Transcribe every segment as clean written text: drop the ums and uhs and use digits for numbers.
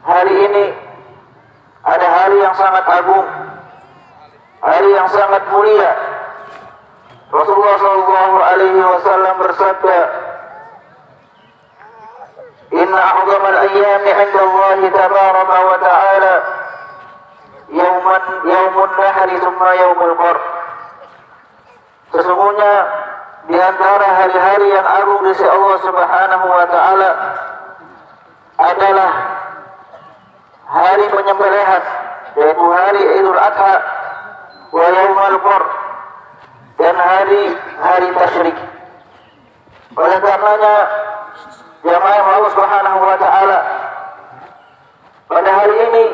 hari ini ada hari yang sangat agung, hari yang sangat mulia. Rasulullah sallallahu alaihi wasallam bersabda, "Inna a'zamal ayyami 'inda Allah tabaraka wa ta'ala yaumun nahri tsumma yaumul qar." Sesungguhnya di antara hari-hari yang agung di sisi Allah Subhanahu wa taala adalah hari penyembelihan, yaitu hari Idul Adha wa yaumul qar, dan hari tasyrik. Oleh karenanya jamaah Allah Subhanahu wa taala, pada hari ini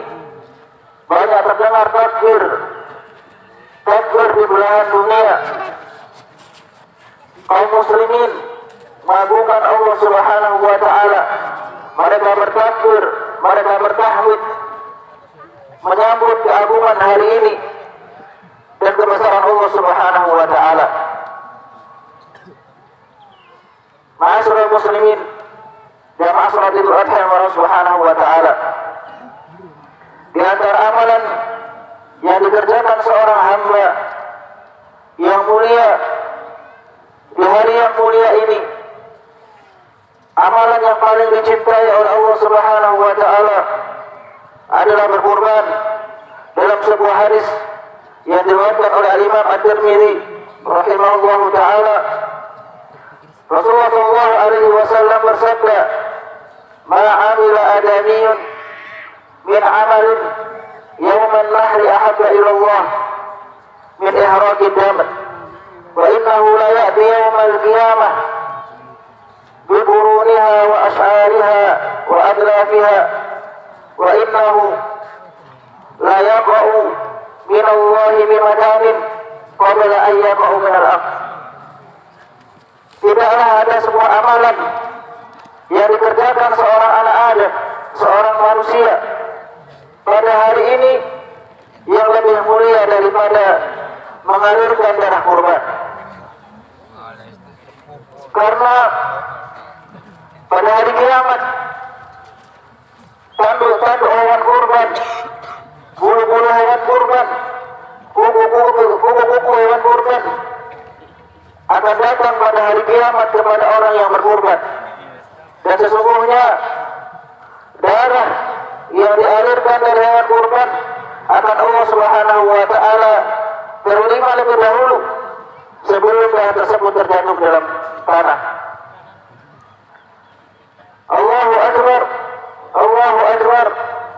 banyak terdengar takbir di belahan dunia. Kaum muslimin mengagungkan Allah Subhanahu wa taala. Mereka bertakbir, mereka bertahmid menyambut keagungan hari ini dan kebesaran Allah Subhanahu wa taala. Ma'asyiral muslimin, jamaah salat Idul Adha yang Allah Subhanahu wa taala, di antara amalan yang dikerjakan seorang hamba yang mulia di hari yang mulia ini, amalan yang paling dicintai oleh Allah Subhanahu wa taala adalah berkurban. Dalam sebuah hadis yang diriwayatkan oleh Imam At-Tirmidzi rahimahullahu taala, Rasulullah sallallahu alaihi wasallam bersabda, "Ma 'amila adamiyun min 'amalin yawman nahri ahabba ila Allah min ihraqi dam, wa innahu la ya'ti yawmal qiyamah bi buruniha wa ash'ariha wa adlafiha, wa innahu la yaqa'u min Allah bi makanin qabla an yaqa'u min al-ardh." Tidaklah ada sebuah amalan yang dikerjakan seorang anak Adam, seorang manusia pada hari ini yang lebih mulia daripada mengalirkan darah kurban. Karena pada hari kiamat tanduk-tanduk hewan kurban, bulu-bulu hewan kurban, kuku-kuku hewan kurban akan datang pada hari kiamat kepada orang yang berkurban. Dan sesungguhnya darah yang dialirkan dari hewan kurban akan Allah Subhanahu wa taala terlima lebih dahulu sebelum darah tersebut terjatuh dalam tanah. Allahu akbar, Allahu akbar,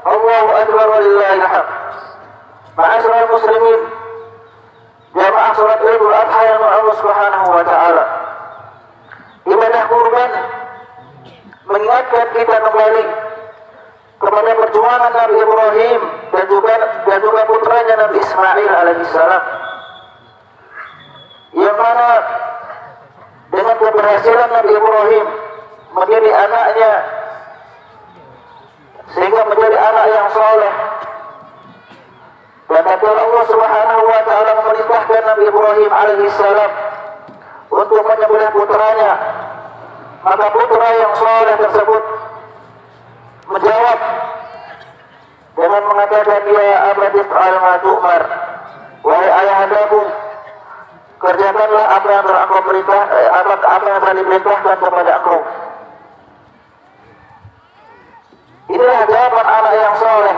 Allahu akbar, walillahil hamd. Ma'asyiral muslimin, jamaah salat Idul Adha yang Allah Subhanahu wa taala, ibadah kurban mengingatkan kita kembali kepada perjuangan Nabi Ibrahim dan juga putranya Nabi Ismail alaihissalam, yang mana dengan keberhasilan Nabi Ibrahim menjadi anaknya sehingga menjadi anak yang soleh, dan Allah Subhanahu wa taala memerintahkan Nabi Ibrahim alaihissalam untuk menyembelih putranya, maka putra yang soleh tersebut menjawab dengan mengatakan, "Ya abati fa'al ma tu'mar," wahai ayahandaku, kerjakanlah apa yang telah engkau apa yang telah diperintahkan kepada engkau. Inilah jawaban anak yang soleh.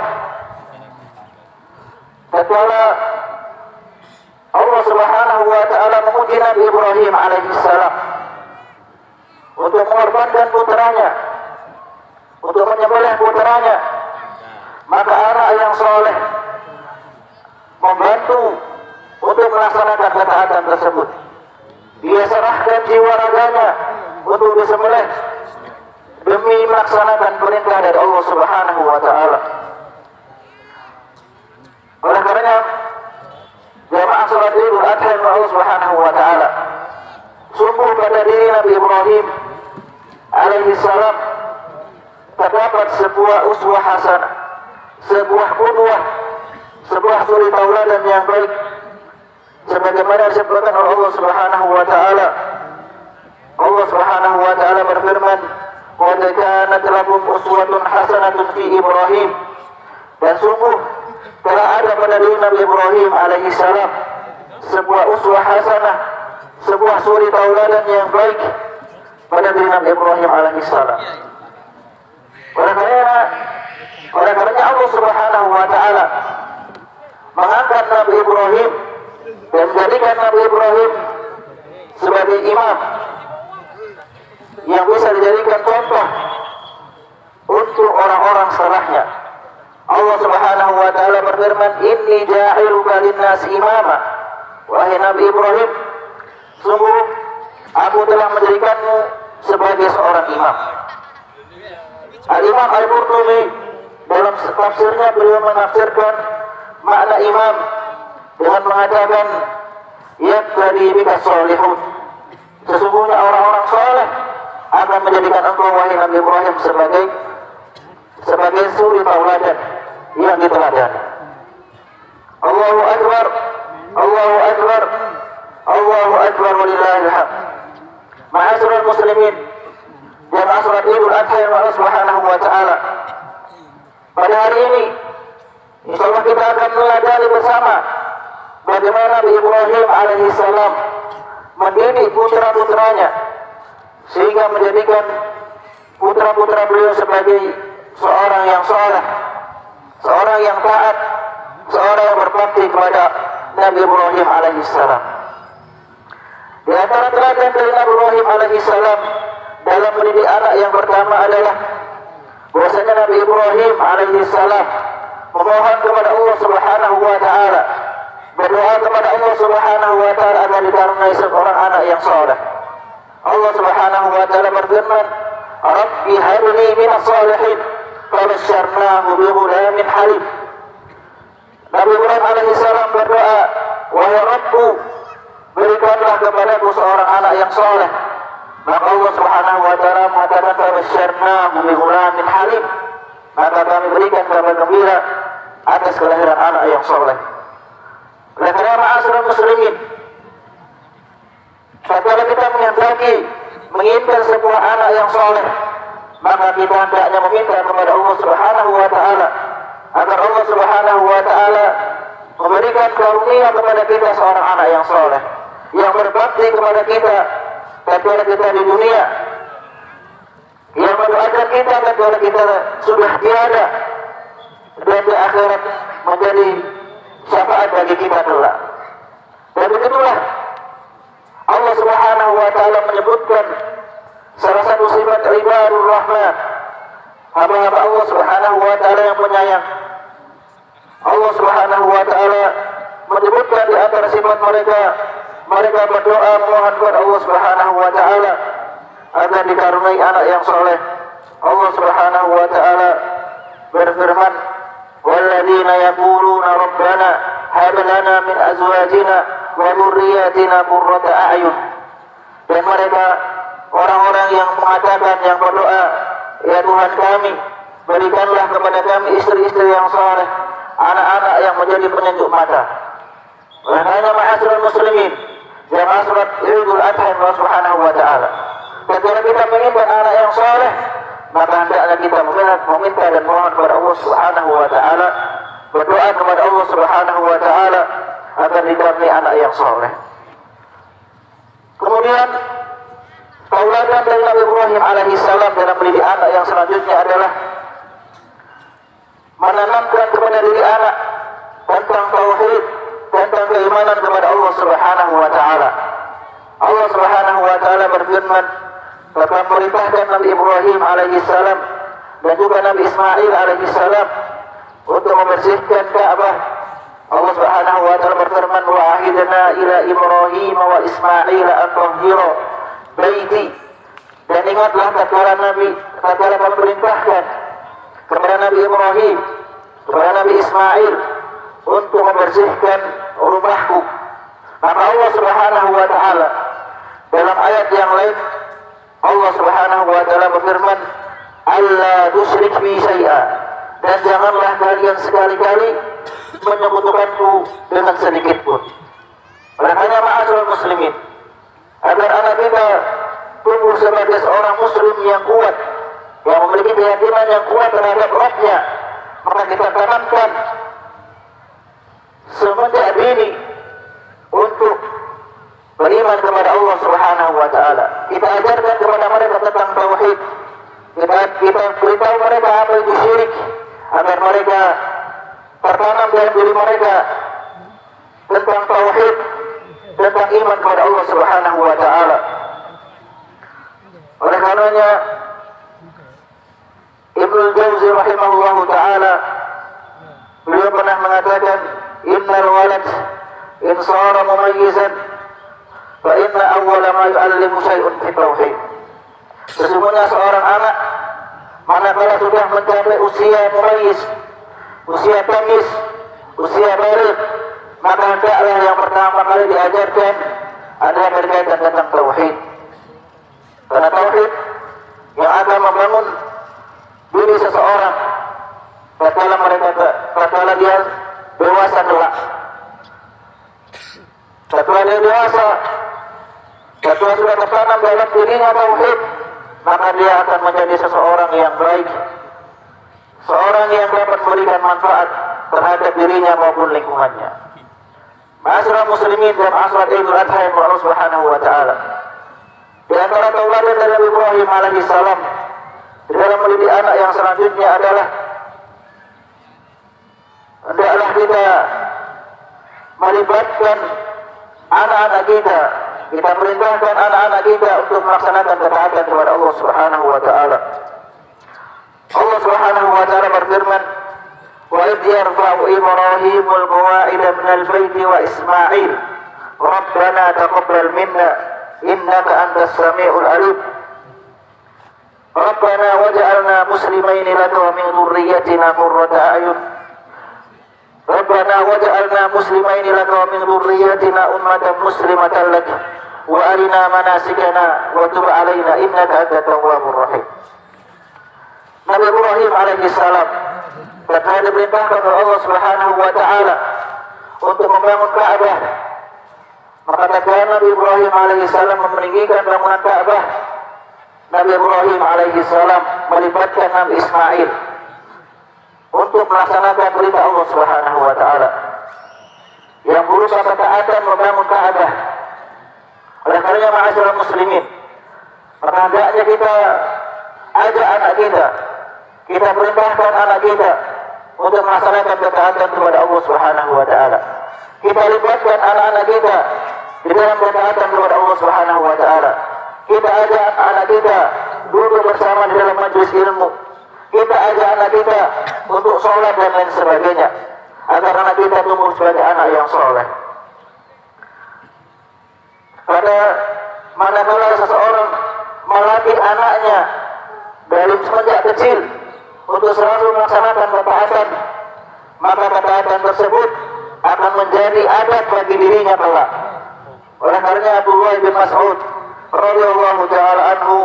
Tatkala Allah Subhanahu wa taala memuji Nabi Ibrahim alaihissalam untuk mengorbankan putranya, untuk menyembelih putranya, maka anak yang soleh membantu untuk melaksanakan ketaatan tersebut. Dia serahkan jiwa raganya untuk disembelih demi melaksanakan perintah dari Allah Subhanahu wa taala. Oleh karenanya jamaah salat Idul Adha Allah Subhanahu wa taala, sungguh pada diri Nabi Ibrahim alaihi salam terdapat sebuah uswah hasanah, sebuah qudwah, sebuah suri tauladan yang baik, sebagaimana disebutkan oleh Allah Subhanahu wa taala. Allah Subhanahu wa taala berfirman, qad kanat lakum uswatun hasanatun fi Ibrahim, dan sungguh telah ada pada diri Nabi Ibrahim alaihi salam sebuah uswah hasanah, sebuah suri tauladan yang baik pada diri Nabi Ibrahim alaihi salam. Oleh karena Allah Subhanahu wa taala mengangkat Nabi Ibrahim dan menjadikan Nabi Ibrahim sebagai imam yang bisa dijadikan contoh untuk orang-orang setelahnya. Allah Subhanahu wa taala berfirman, "Inni ja'iluka lin-nasi imama." Wahai Nabi Ibrahim, sungguh aku telah menjadikanmu sebagai seorang imam. Al-Imam Al-Qurtubi dalam tafsirnya beliau menafsirkan makna imam dengan mengatakan, "Yaqtadi bika sholihun." Sesungguhnya orang-orang soleh akan menjadikan engkau wahai Nabi Ibrahim sebagai suri tauladan yang diteladani. Allahu Akbar, Allahu Akbar, Allahu Akbar, walillahil hamd. Ma'asyiral muslimin, jamaah salat Idul Adha yang Allah Subhanahu wa taala, pada hari ini insyaallah kita akan meladani bersama bagaimana Nabi Ibrahim alaihi salam mendidik putra-putranya sehingga menjadikan putra-putra beliau sebagai seorang yang saleh, seorang yang taat, seorang yang berbakti kepada Nabi Ibrahim alaihi salam. Di antara teladan dari Nabi Ibrahim alaihi salam dalam mendidik anak yang pertama adalah bahwasanya Nabi Ibrahim alaihi salam memohon kepada Allah Subhanahu wa taala, berdoa kepada Allah Subhanahu wa taala agar dikaruniai seorang anak yang saleh. Allah Subhanahu wa taala berfirman, "Rabbi habli minas shalihin." Fabasyarnahu bi ghulamin halim. Nabi Ibrahim alaihi salam berdoa, "Wahai Rabbku, berikanlah kepadaku seorang anak yang saleh." Maka Allah Subhanahu wa taala mengatakan, "Fabasyarnahu bi ghulamin halim." Maka kami berikan kabar gembira atas kelahiran anak yang saleh. Oleh karena ma'asyiral muslimin, tatkala kita menginginkan sebuah anak yang saleh, maka kita hendaknya meminta kepada Allah Subhanahu wa taala agar Allah Subhanahu wa taala memberikan karunia kepada kita seorang anak yang saleh, yang berbakti kepada kita tatkala kita di dunia, yang mendoakan kita tatkala kita sudah tiada, dan di akhirat menjadi syafaat bagi kita kelak. Dan begitulah Allah Subhanahu wa taala menyebutkan salah satu sifat ibadur rahman, hamba-hamba Allah Subhanahu wa taala yang penyayang. Allah Subhanahu wa taala menyebutkan di antara sifat mereka berdoa mohon kepada Allah Subhanahu wa taala agar dikaruniai anak yang saleh. Allah Subhanahu wa taala berfirman, "Walladzina yaquluna rabbana hab lana min azwajina wa dhurriyyatina qurrata a'yun." Dan mereka orang-orang yang mengatakan, yang berdoa, "Ya Tuhan kami, berikanlah kepada kami istri-istri yang saleh, anak-anak yang menjadi penyejuk mata." Oleh karena ma'asyiral muslimin, jamaah salat Idul Adha Allah Subhanahu wa taala, ketika kita menginginkan anak yang saleh, maka hendaknya kita meminta dan mohon kepada Allah Subhanahu wa taala, berdoa kepada Allah Subhanahu wa taala agar dikaruniai anak yang saleh. Kemudian tauladan dari Nabi Ibrahim alaihi salam dalam mendidik anak yang selanjutnya adalah menanamkan kepada diri anak tentang tauhid, tentang keimanan kepada Allah Subhanahu wa taala. Allah Subhanahu wa taala berfirman, telah memerintahkan Nabi Ibrahim alaihi salam dan juga Nabi Ismail alaihi salam untuk membersihkan Ka'bah. Allah Subhanahu wa taala berfirman, "Wa ahidna ila Ibrahim wa Ismail an tahhira baiti." Dan ingatlah tatkala kami perintahkan kepada Nabi Ibrahim, kepada Nabi Ismail untuk membersihkan rumahku. Maka Allah Subhanahu wa taala dalam ayat yang lain Allah Subhanahu wa taala berfirman, "Alla tusyrik bi syai'a." Dan janganlah kalian sekali-kali menyekutukanku dengan sedikit pun. Oleh karena ma'asyiral muslimin, agar anak kita tumbuh sebagai seorang muslim yang kuat, yang memiliki keyakinan yang kuat terhadap Rabb-nya, maka kita tanamkan semenjak dini untuk beriman kepada Allah Subhanahu wa taala. Kita ajarkan kepada mereka tentang tauhid. Kita beritahu mereka apa itu syirik, agar mereka tertanam dalam diri mereka tentang tauhid, tentang iman kepada Allah Subhanahu wa taala. Oleh karenanya Ibnu Jauzi rahimahullahu taala beliau pernah mengatakan, innal walad in sara mumayyizan fa inna awwala ma yu'allimu syai'un fi tauhid. Sesungguhnya seorang anak manakala sudah mencapai usia mumayyiz, usia tamyiz, usia baligh, maka hendaklah yang pertama kali diajarkan adalah berkaitan tentang tauhid. Karena tauhid yang akan membangun diri seseorang tatkala dia dewasa kelak. Tatkala dia dewasa, tatkala sudah tertanam dalam dirinya tauhid, maka dia akan menjadi seseorang yang baik, seorang yang dapat memberikan manfaat terhadap dirinya maupun lingkungannya. Ma'asyiral muslimin dan ma'asyiral Idul Adha yang Allah Subhanahu wa taala. Di antara tauladan dari Nabi Ibrahim alaihi salam di dalam mendidik anak yang selanjutnya adalah hendaklah kita melibatkan anak-anak kita. Kita perintahkan anak-anak kita untuk melaksanakan ketaatan kepada Allah Subhanahu wa taala. Allah Subhanahu wa taala berfirman, "Wa idh yarfa'u Ibrahimul qawa'ida minal baiti wa Ismail, Rabbana taqabbal minna innaka antas sami'ul 'alim. Rabbana waj'alna muslimaini laka wa min dhurriyyatina qurrata a'yun. Rabbana waj'alna muslimaini laka wa min dhurriyyatina ummatan muslimatan lak wa arina manasikana wa tub 'alaina innaka antat tawwabur rahim." Nabi Ibrahim alaihi salam ketika diperintahkan oleh Allah Subhanahu wa taala untuk membangun Ka'bah, maka tatkala Nabi Ibrahim alaihi salam meninggikan bangunan Ka'bah, Nabi Ibrahim alaihi salam melibatkan Nabi Ismail untuk melaksanakan perintah Allah Subhanahu wa taala yang berupa ketaatan membangun Ka'bah. Oleh karenanya ma'asyiral muslimin, maka hendaknya kita ajak anak kita perintahkan anak kita untuk melaksanakan ketaatan kepada Allah Subhanahu wa taala. Kita libatkan anak-anak kita di dalam ketaatan kepada Allah Subhanahu wa taala. Kita ajak anak kita duduk bersama di dalam majelis ilmu. Kita ajak anak kita untuk sholat dan lain sebagainya, agar anak kita tumbuh sebagai anak yang soleh. Pada manakala seseorang melatih anaknya dari semenjak kecil untuk selalu melaksanakan ketaatan, maka ketaatan tersebut akan menjadi adat bagi dirinya kelak. Oleh karenanya Abdullah bin Mas'ud radhiyallahu taala anhu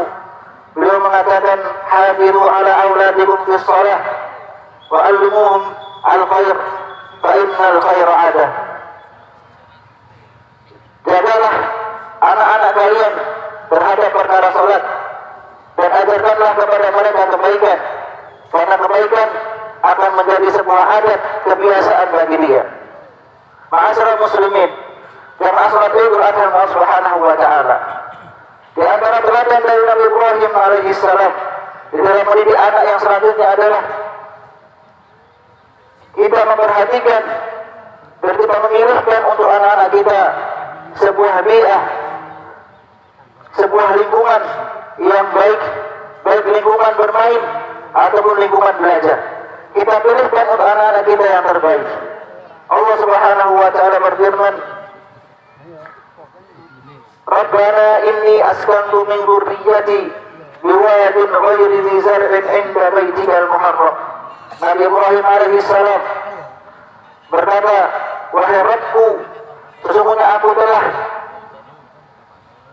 beliau mengatakan, hafizu ala auladikum fis shalah wa allimuhum al khair fa innal khaira 'adah. Jagalah anak-anak kalian terhadap perkara salat dan ajarkanlah kepada mereka kebaikan, karena kebaikan akan menjadi sebuah adat kebiasaan bagi dia. Ma'asyiral muslimin dan ma'asyiral Idul Adha Allah Subhanahu wa taala, di antara teladan dari Nabi Ibrahim alaihi salam di dalam mendidik anak yang selanjutnya adalah kita memperhatikan dan kita memilihkan untuk anak-anak kita sebuah bi'ah, sebuah lingkungan yang baik, baik lingkungan bermain ataupun lingkungan belajar. Kita pilihkan untuk anak-anak kita yang terbaik. Allah Subhanahu wa taala berfirman, Rabbana inni askantu min dzurriyyati biwadin ghairi dzi zar'in 'inda baitikal muharram. Nabi Ibrahim alaihi salam berkata, wahai Rabbku, sesungguhnya aku telah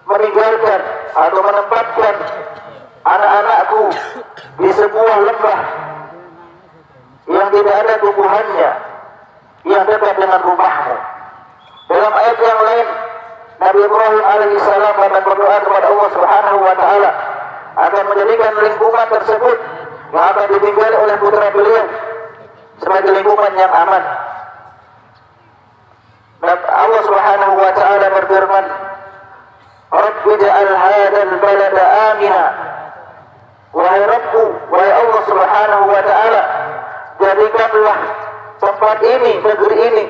meninggalkan atau menempatkan anak-anakku di sebuah lembah yang tidak ada tumbuhannya, yang dekat dengan rumahmu. Dalam ayat yang lain, Nabi Ibrahim alaihi salam akan berdoa kepada Allah Subhanahu wa taala akan menjadikan lingkungan tersebut yang akan ditinggali oleh putra beliau sebagai lingkungan yang aman. Dan Allah Subhanahu wa taala berfirman, "Rabbi ja'al hadzal balada amina." Wahai Rabbku, wahai Allah Subhanahu wa taala, jadikanlah tempat ini, negeri ini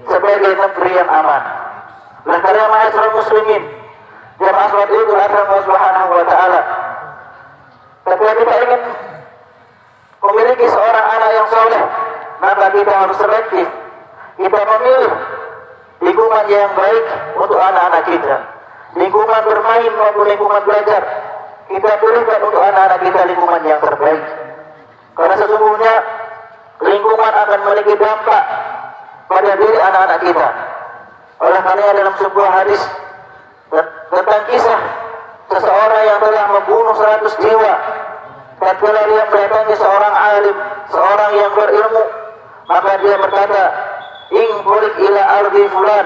sebagai negeri yang aman. Lah karena ma'asyiral muslimin, jamaah salat Idul Adha Allah Subhanahu wa taala, ketika kita ingin memiliki seorang anak yang soleh, maka kita harus selektif. Kita memilih lingkungan yang baik untuk anak-anak kita. Lingkungan bermain maupun lingkungan belajar, kita pilihkan untuk anak-anak kita lingkungan yang terbaik. Karena sesungguhnya lingkungan akan memiliki dampak pada diri anak-anak kita. Oleh karena dalam sebuah hadis tentang kisah seseorang yang telah membunuh 100 jiwa, tatkala dia mendatangi seorang alim, seorang yang berilmu, maka dia berkata, "In qulik ila ardi fulan,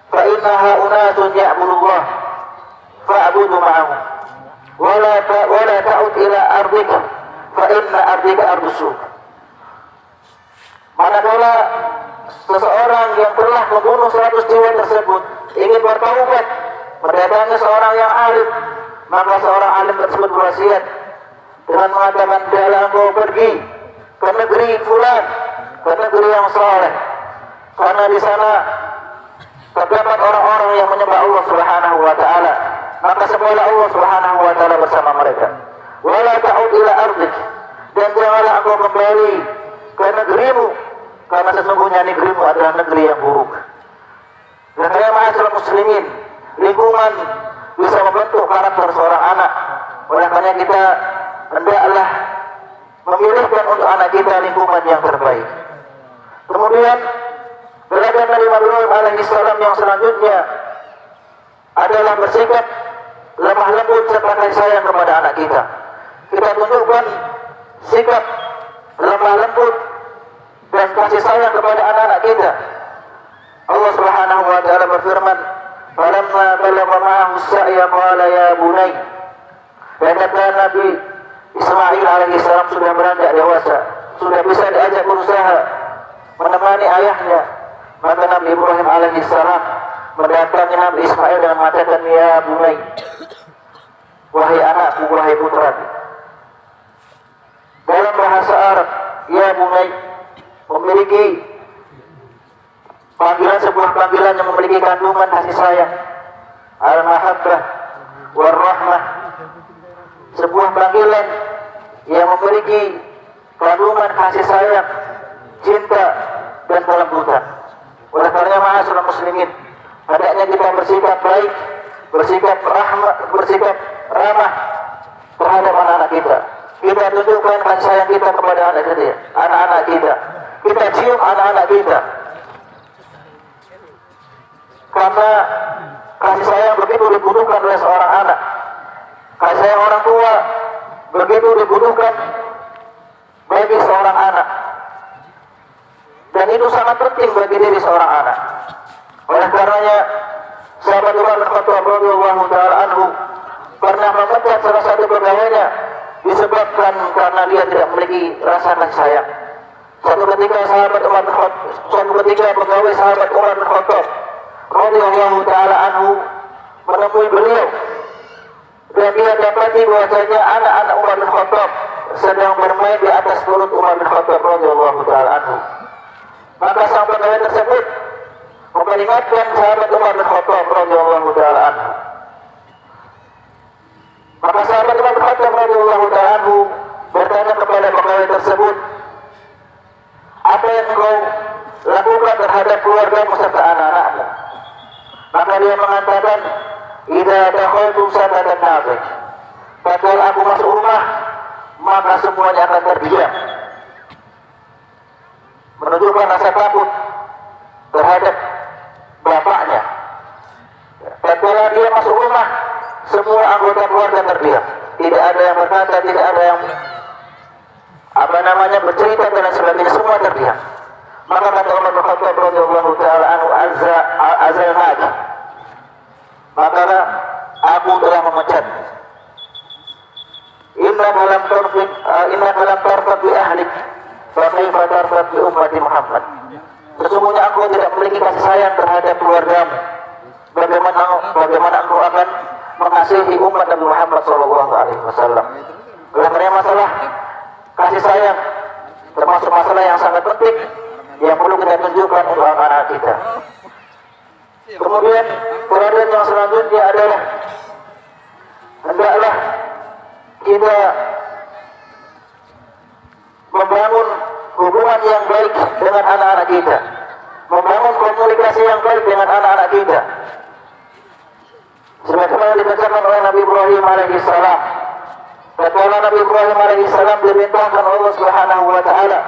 fa innaha unasun ya'budullah, fa'budu ma'ahum. Wala ta'ud ila ardika, fa inna ardika ardusuk." Manakala seseorang yang telah membunuh 100 jiwa tersebut ingin bertaubat, mendatangi seorang yang alim, maka seorang alim tersebut berwasiat dengan mengatakan, "Janganlah engkau pergi ke negeri fulan, ke negeri yang saleh, karena di sana terdapat orang-orang yang menyembah Allah Subhanahu wa taala, maka sembahlah Allah Subhanahu wa taala bersama mereka. Wala ta'ud ila ardik, dan janganlah engkau kembali ke negerimu, karena sesungguhnya negerimu adalah negeri yang buruk." Dan ya ma'asyiral muslimin, lingkungan bisa membentuk karakter seorang anak. Oleh karena kita hendaklah memilihkan untuk anak kita lingkungan yang terbaik. Kemudian belajar Nabi Ibrahim alaihissalam yang selanjutnya adalah bersikap lemah lembut serta kasih sayang kepada anak kita. Kita tunjukkan sikap lemah lembut dan kasih sayang kepada anak-anak kita. Allah Subhanahu wa taala berfirman, "Falamma balagha ma'ahu as-sa'ya qala ya bunay." Dan Nabi Ismail alaihissalam sudah beranjak dewasa, sudah bisa diajak berusaha menemani ayahnya, maka Nabi Ibrahim alaihissalam mendatangi Nabi Ismail dengan mengatakan, "Ya bunay, wahai anakku, wahai putraku." Dalam bahasa Arab, ya bunay memiliki panggilan, sebuah panggilan yang memiliki kandungan kasih sayang, al-mahabbah war-rahmah, sebuah panggilan yang memiliki kandungan kasih sayang, cinta dan kelembutan. Oleh karena ma'asyiral muslimin, hendaknya kita bersikap baik, bersikap ramah terhadap anak-anak kita. Kita tunjukkan kasih sayang kita kepada anak-anak kita. Kita cium anak-anak kita. Karena kasih sayang begitu dibutuhkan oleh seorang anak. Kasih sayang orang tua begitu dibutuhkan bagi seorang anak. Dan itu sangat penting bagi diri seorang anak. Oleh karenanya sahabat Umar bin Khattab radhiyallahu taala anhu pernah memecat salah satu pegawainya disebabkan karena dia tidak memiliki rasa kasih sayang. Suatu ketika pegawai sahabat Umar bin Khattab radhiyallahu taala anhu menemui beliau, dan dia dapati bahwasanya anak-anak Umar bin Khattab sedang bermain di atas perut Umar bin Khattab radhiyallahu taala anhu. Maka sang pegawai tersebut memperingatkan sahabat Umar bin Khattab radhiyallahu taala anhu. Maka sahabat Umar bin Khattab radhiyallahu taala anhu bertanya kepada pegawai tersebut, "Apa yang kau lakukan terhadap keluargamu serta anak-anakmu?" Maka dia mengatakan, "Idza dakhaltu sakatan nabik." Tatkala aku masuk rumah, maka semuanya akan terdiam. Menunjukkan rasa takut terhadap bapaknya. Tatkala dia masuk rumah, semua anggota keluarga terdiam. Tidak ada yang berkata, tidak ada yang bercerita dan sebagainya, semua terdiam. Maka kata Umar bin Khattab radhiyallahu taala anhu, maka aku telah memecat. innaka lam tarfaq bi ahlik fa kaifa tarfaq bi ummati Muhammad. Sesungguhnya engkau tidak memiliki kasih sayang terhadap keluargamu. Bagaimana engkau akan mengasihi umat Nabi Muhammad sallallahu alaihi wasallam? Oleh karena masalah kasih sayang termasuk masalah yang sangat penting yang perlu kita tunjukkan untuk anak-anak kita. Kemudian perhatian yang selanjutnya adalah hendaklah kita membangun hubungan yang baik dengan anak-anak kita, membangun komunikasi yang baik dengan anak-anak kita. Sebagaimana dibacakan oleh Nabi Ibrahim alaihissalam. Tatkala Nabi Ibrahim alaihissalam diperintahkan Allah Subhanahu wa taala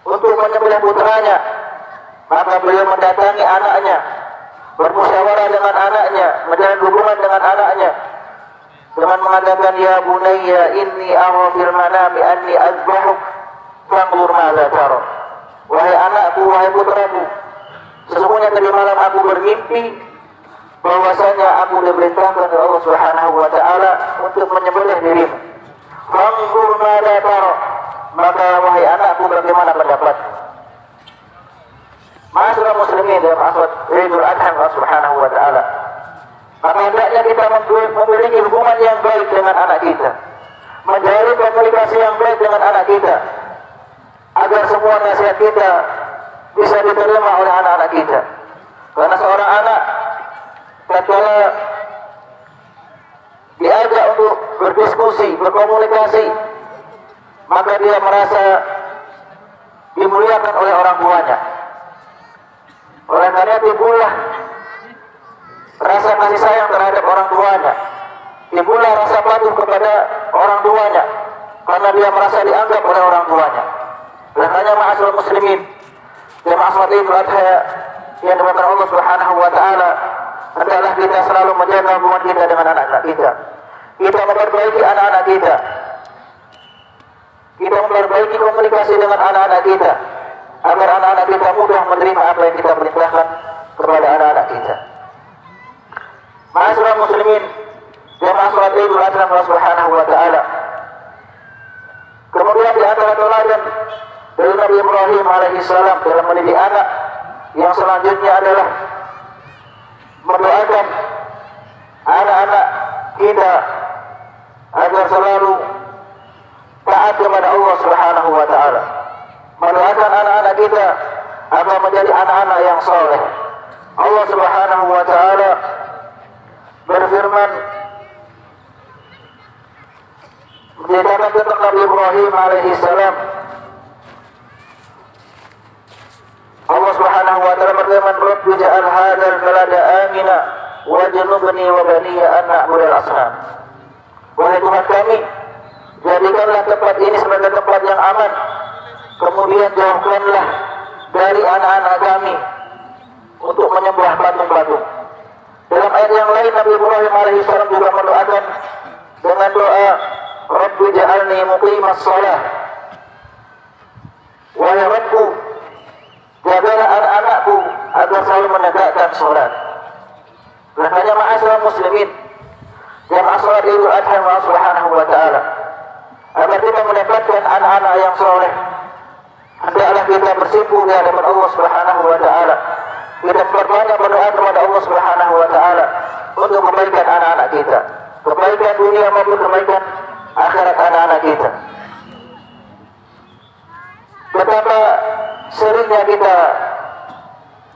untuk menyembelih putranya, maka beliau mendatangi anaknya, bermusyawarah dengan anaknya, menjalin hubungan dengan anaknya dengan mengatakan, ya bunayya inni ara fil manami anni azbahuk fanzur madza tara. Wahai anakku, wahai putraku, sesungguhnya tadi malam aku bermimpi bahwasanya aku diperintahkan oleh Allah Subhanahu wa taala untuk menyembelih dirimu. Fanzur madza tara. Maka wahai anakku, bagaimana pendapatmu? Ma'asyiral muslimin dan ma'asyirat Idul Adha Allah Subhanahu wa taala. Maka hendaknya kita memiliki hubungan yang baik dengan anak kita, menjalin komunikasi yang baik dengan anak kita, agar semua nasihat kita bisa diterima oleh anak-anak kita. Karena seorang anak tatkala diajak untuk berdiskusi, berkomunikasi, maka dia merasa dimuliakan oleh orang tuanya. Oleh karena timbullah rasa kasih sayang terhadap orang tuanya, timbullah rasa patuh kepada orang tuanya, karena dia merasa dianggap oleh orang tuanya. Oleh karena ma'asyiral muslimin dan ma'asyirat Idul Adha yang dimuliakan Allah Subhanahu wa taala, hendaklah kita selalu menjaga hubungan kita dengan anak-anak kita. Kita memperbaiki anak-anak kita. Kita memperbaiki komunikasi dengan anak-anak kita, agar anak-anak kita mudah menerima apa yang kita perintahkan kepada anak-anak kita. Ma'asyiral muslimin dan ma'asyirat Idul Adha Allah Subhanahu wa taala. Kemudian di antara teladan dari Nabi Ibrahim alaihissalam dalam mendidik anak yang selanjutnya adalah mendoakan anak-anak kita agar selalu taat kepada Allah Subhanahu wa taala. Mendoakan anak-anak kita agar menjadi anak-anak yang saleh. Allah Subhanahu wa taala berfirman menceritakan tentang Nabi Ibrahim alaihissalam. Allah Subhanahu wa taala berfirman, "Rabbi ja'al hadzal balada amina wajnubni wa baniya an na'budal asnam." Wahai Tuhan kami, jadikanlah tempat ini sebagai tempat yang aman, kemudian jauhkanlah dari anak-anak kami untuk menyembah patung-patung. Dalam ayat yang lain Nabi Ibrahim alaihissalam juga mendoakan dengan doa, Rabbi ja'alni muqimas shalah. Wahai Rabbku, jagalah anak-anakku agar selalu menegakkan salat. Makanya ma'asyiral muslimin dan ma'asyirat Idul Adha Allah Subhanahu wa taala, agar kita mendapatkan anak-anak yang saleh, hendaklah kita bersimpuh di hadapan Allah Subhanahu wa taala. Kita berbanyak berdoa kepada Allah Subhanahu wa taala untuk kebaikan anak-anak kita, kebaikan dunia maupun kebaikan akhirat anak-anak kita. Betapa seringnya kita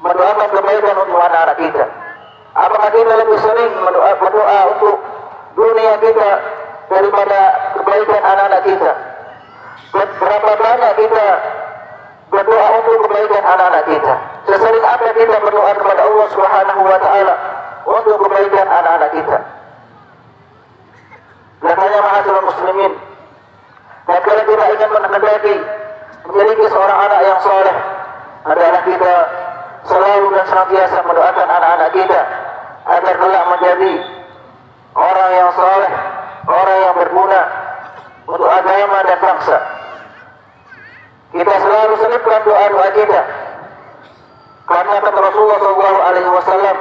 mendoakan kebaikan untuk anak-anak kita. Apakah kita lebih sering berdoa untuk dunia kita daripada kebaikan anak-anak kita? Berapa banyak kita berdoa untuk kebaikan anak-anak kita? Sesering apa kita berdoa kepada Allah Subhanahu wa taala untuk kebaikan anak-anak kita? Makanya ma'asyiral muslimin, kalau kita ingin mengendaki memiliki seorang anak yang saleh, adalah kita selalu dan senantiasa mendoakan anak-anak kita agar kelak menjadi orang yang saleh, orang yang berguna untuk agama dan bangsa. Kita selalu selipkan doa-doa kita, karena kata Rasulullah SAW,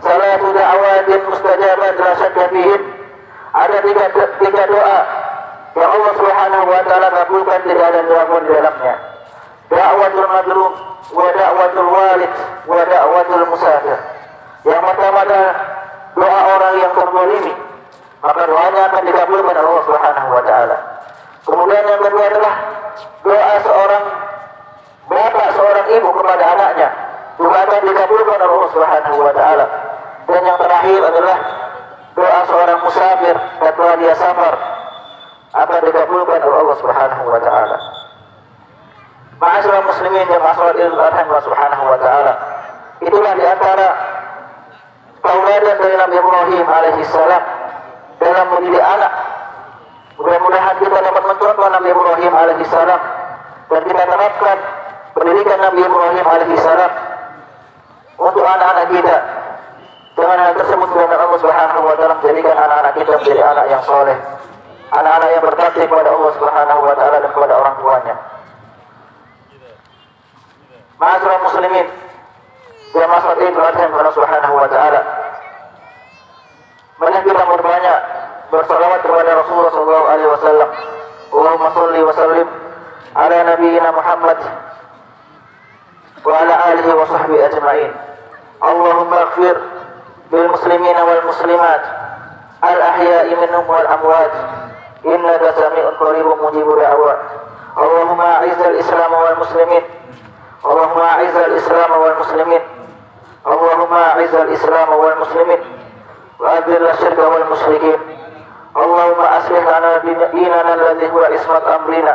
salatu da'awatin mustajabat la syadda fihin, Ada tiga doa yang Allah Subhanahu wa taala kabulkan, tidak ada gangguan di dalamnya. Da'watul madlum wa da'watul walid wa da'watul musafir. Yang pertama adalah doa orang yang terzalimi, maka doanya akan dikabulkan oleh Allah Subhanahu wa taala. Kemudian yang kedua adalah doa seorang bapak, seorang ibu kepada anaknya, juga akan dikabulkan oleh Allah Subhanahu wa taala. Dan yang terakhir adalah doa seorang musafir setelah dia safar akan dikabulkan oleh Allah Subhanahu wa taala. Ma'asyiral muslimin yang masalah Idul Adha Allah Subhanahu wa taala. Itulah di antara tauladan dari Nabi Ibrahim alaihi salam dalam mendidik anak. Mudah-mudahan kita dapat mencontoh Nabi Ibrahim alaihi salam dan kita terapkan pendidikan Nabi Ibrahim alaihi salam untuk anak-anak kita. Dengan hal tersebut Allah Subhanahu wa taala menjadikan anak-anak kita menjadi anak yang soleh, anak-anak yang berbakti kepada Allah Subhanahu wa taala dan kepada orang tuanya. Ma'asyiral muslimin, ya masalah Idul Adha Allah Subhanahu wa taala. Mari kita berbanyak bersalawat kepada Rasulullah sallallahu alaihi wasallam. Allahumma shalli wa sallim ala nabiyyina Muhammad wa ala alihi wa sahbihi ajma'in. Allahumma ighfir lil muslimina wal muslimat al ahya'i minhum wal amwat innaka sami'un qaribun mujibud da'wat. Allahumma a'izzal islam wal muslimin. Allahumma a'izzal islam wal muslimin. Allahumma a'izzal islam wal muslimin wa adhil asyirka wal musyrikin. Allahumma aslih lana dinana alladhi huwa ismat amrina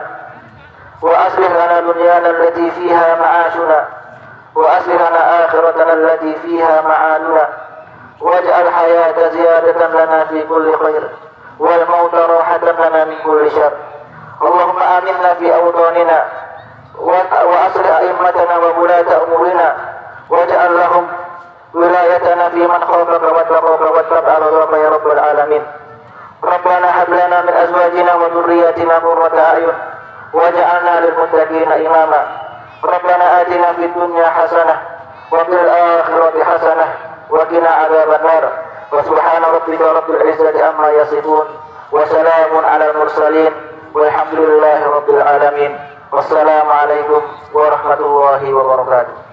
wa aslih lana dunyana allati fiha ma'ashuna wa aslih lana akhiratana allati fiha ma'aduna waj'al hayata ziyadatan lana fi kulli khair wal mauta rahatan lana min kulli syarr. Allahumma aminna fi awtanina wa aslih a'immatana wa wulata umurina waj'al lahum wilayatana fi man khafaka wa taqaka wa tabi'a ridhaka ya rabbal alamin. Rabbana hab lana min azwajina wa dhurriyyatina qurrata a'yun waj'alna lil muttaqina imama. Rabbana atina fid dunya hasanah wa fil akhirati hasanah wa qina adzaban nar. Wa subhana rabbika rabbil izzati amma yasifun wa salamun alal mursalin walhamdulillahi rabbil alamin. Wassalamu alaikum warahmatullahi wabarakatuh.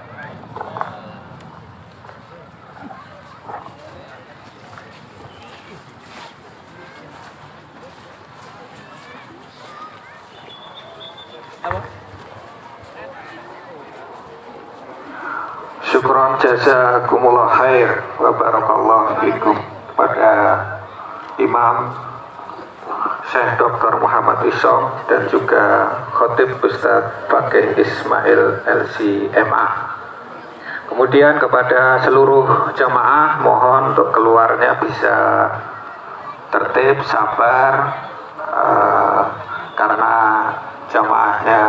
Syukron jazakumullah khair wa barakallahu fikum kepada Imam Syekh Dr. Muhammad Ishaq dan juga Khotib Ustadz Fakih Ismail LCMA. Kemudian kepada seluruh jamaah mohon untuk keluarnya bisa tertib, sabar, karena jamaahnya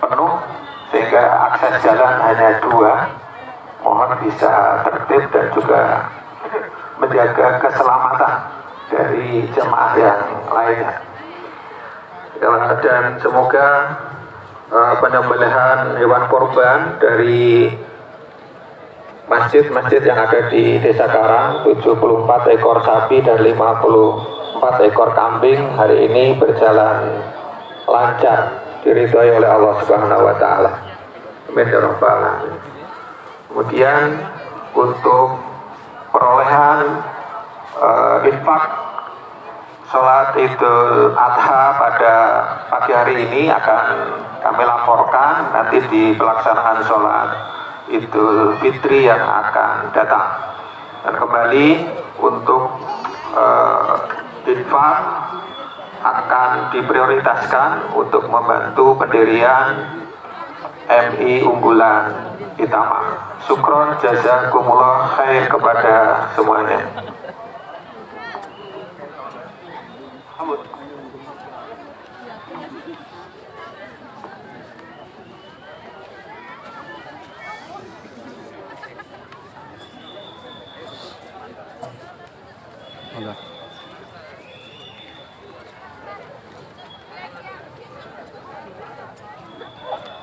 penuh sehingga akses jalan hanya 2. Mohon bisa tertib dan juga menjaga keselamatan dari jemaah yang lainnya. Dan semoga penyembelihan hewan korban dari masjid-masjid yang ada di Desa Karang, 74 ekor sapi dan 54 ekor kambing hari ini berjalan lancar, diridhoi oleh Allah Subhanahu wa taala. Amin ya rabbal alamin. Kemudian untuk perolehan infak sholat Idul Adha pada pagi hari ini akan kami laporkan nanti di pelaksanaan sholat Idul Fitri yang akan datang. Dan kembali untuk infak akan diprioritaskan untuk membantu pendirian MI Unggulan Itama. Syukron jazakumullah khair kepada semuanya. Hola.